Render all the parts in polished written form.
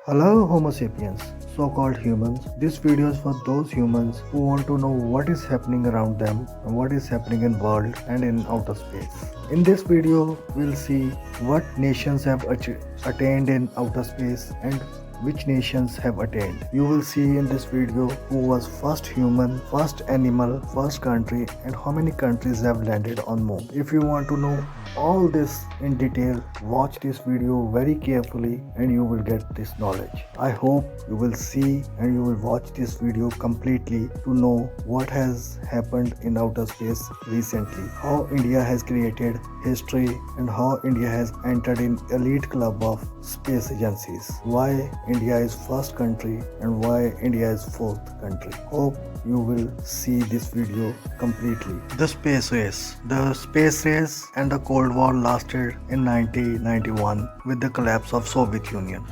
Hello Homo sapiens, so-called humans. This video is for those humans who want to know what is happening around them and what is happening in world and in outer space. In this video, we'll see what nations have attained in outer space and which nations have attained. You will see in this video who was first human, first animal, first country and how many countries have landed on moon. If you want to know all this in detail, watch this video very carefully and you will get this knowledge. I hope you will see and you will watch this video completely to know what has happened in outer space recently, how India has created history and how India has entered in elite club of space agencies, why India is first country and why India is fourth country. Hope you will see this video completely. The space race. The space race and the Cold War lasted in 1991 with the collapse of Soviet Union.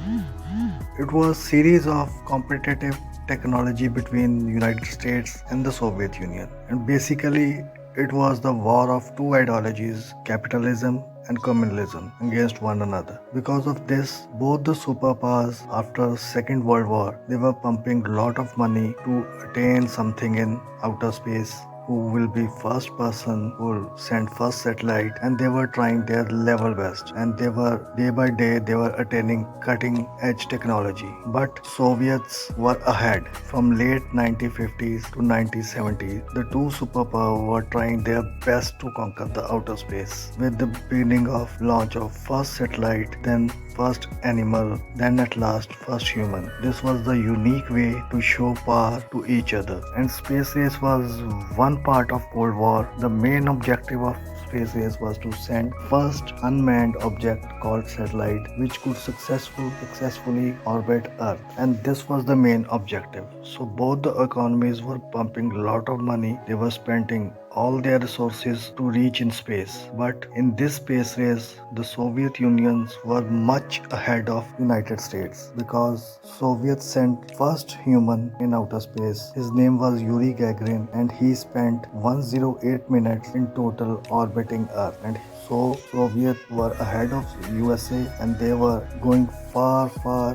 It was series of competitive technology between United States and the Soviet Union, and basically it was the war of two ideologies, capitalism and communism, against one another. Because of this, both the superpowers after Second World War, they were pumping a lot of money to attain something in outer space, who will be first person who will send first satellite, and they were trying their level best, and they were day by day they were attaining cutting edge technology. But Soviets were ahead. From late 1950s to 1970s, the two superpowers were trying their best to conquer the outer space, with the beginning of launch of first satellite, then first animal, then at last first human. This was the unique way to show power to each other. And space race was one part of Cold War. The main objective of space race was to send first unmanned object called satellite, which could successfully orbit Earth. And this was the main objective. So both the economies were pumping a lot of money. They were spending all their resources to reach in space. But in this space race, the Soviet Unions were much ahead of United States, because Soviets sent first human in outer space. His name was Yuri Gagarin, and he spent 108 minutes in total orbiting Earth. And so Soviets were ahead of USA, and they were going far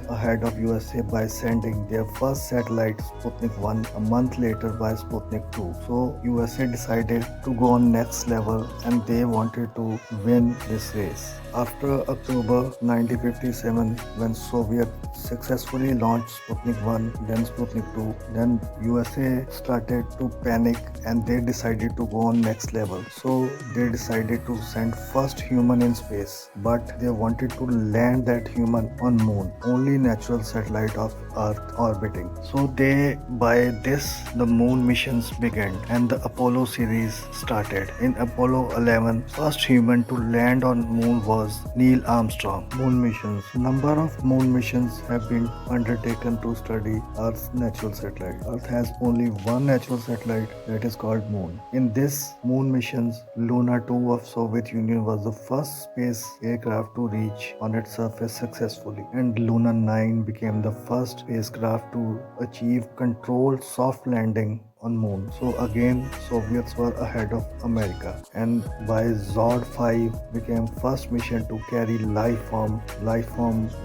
ahead of USA by sending their first satellite Sputnik 1 a month later by Sputnik 2. So USA decided to go on next level and they wanted to win this race. After October 1957, when Soviet successfully launched Sputnik 1, then Sputnik 2, then USA started to panic and they decided to go on next level. So they decided to send first human in space, but they wanted to land that human on moon, only natural satellite of Earth orbiting. So by this the moon missions began and the Apollo series started. In Apollo 11, first human to land on moon was Neil Armstrong. Moon missions. Number of moon missions have been undertaken to study Earth's natural satellite. Earth has only one natural satellite, that is called moon. In this moon missions, Luna 2 of Soviet Union was the first space aircraft to reach on its surface successfully, and Luna 9 became the first spacecraft to achieve controlled soft landing on moon. So again Soviets were ahead of America, and by Zod 5 became first mission to carry life form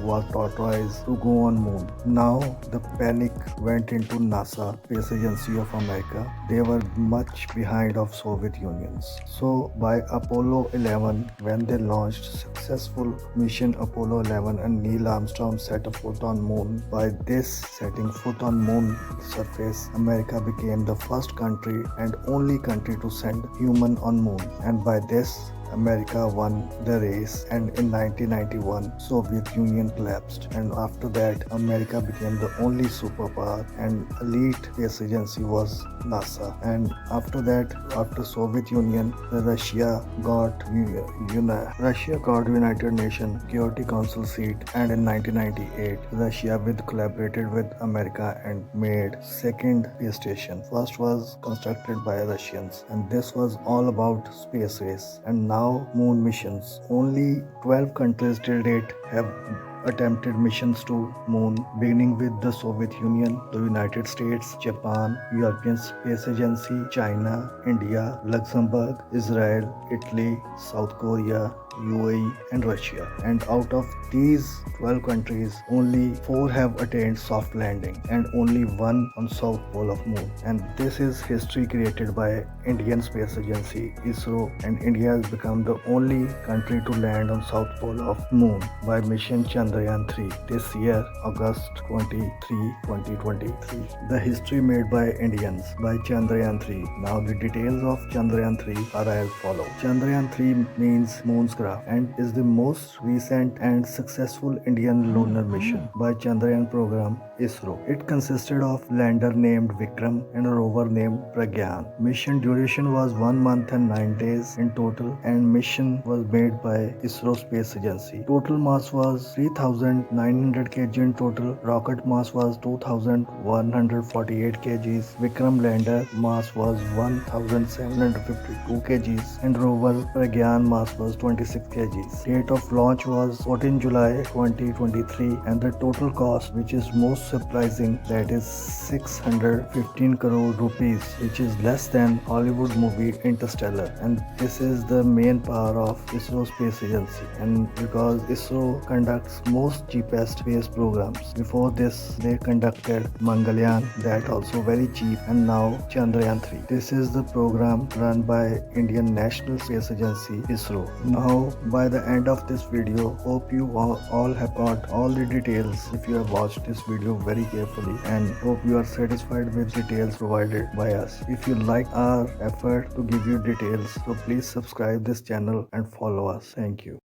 was tortoise to go on moon. Now the panic went into NASA, Space Agency of America. They were much behind of Soviet Unions. So by Apollo 11, when they launched successful mission Apollo 11 and Neil Armstrong set a foot on moon, by this setting foot on moon surface, America became the first country and only country to send human on moon, and by this America won the race. And in 1991 Soviet Union collapsed, and after that America became the only superpower and elite space agency was NASA. And after that, after Soviet Union, Russia got United Nations Security Council seat, and in 1998 Russia collaborated with America and made second space station. First was constructed by Russians, and this was all about space race. And now moon missions. Only 12 countries till date have attempted missions to moon, beginning with the Soviet Union, the United States, Japan, European Space Agency, China, India, Luxembourg, Israel, Italy, South Korea, UAE, and Russia. And out of these 12 countries, only 4 have attained soft landing and only 1 on south pole of moon. And this is history created by Indian Space Agency ISRO, and India has become the only country to land on south pole of moon by mission Chandarayaan 3 this year, August 23, 2023. The history made by Indians by Chandarayaan 3. Now the details of Chandarayaan 3 are as follows. Chandarayaan 3 means moon's craft and is the most recent and successful Indian lunar mission by Chandrayaan program ISRO. It consisted of lander named Vikram and a rover named Pragyan. Mission duration was 1 month and 9 days in total, and mission was made by ISRO Space Agency. Total mass was 3900 kg in total. Rocket mass was 2148 kgs. Vikram lander mass was 1752 kgs and rover Pragyan mass was 26 kgs. Date of launch was 14 July 2023, and the total cost, which is most surprising, that is 615 crore rupees, which is less than Hollywood movie Interstellar. And this is the main power of ISRO Space Agency, and because ISRO conducts most cheapest space programs. Before this they conducted Mangalyaan, that also very cheap, and now Chandrayaan 3. This is the program run by Indian National Space Agency ISRO. Now by the end of this video, hope you all have got all the details if you have watched this video very carefully, and hope you are satisfied with details provided by us. If you like our effort to give you details, so please subscribe this channel and follow us. Thank you.